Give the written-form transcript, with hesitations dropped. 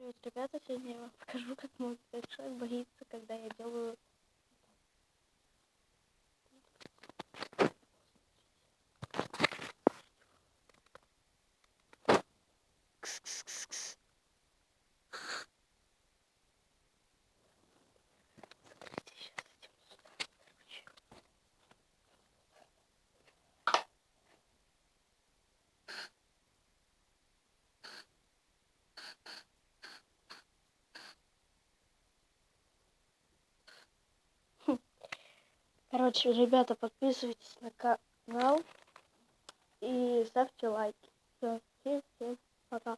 Привет, ребята! Сегодня я вам покажу, как мой большой боится, когда я делаю. Кс-кс-кс-кс. Смотрите, сейчас идем сюда. Короче. Короче, ребята, подписывайтесь на канал и ставьте лайки. Все, всем пока.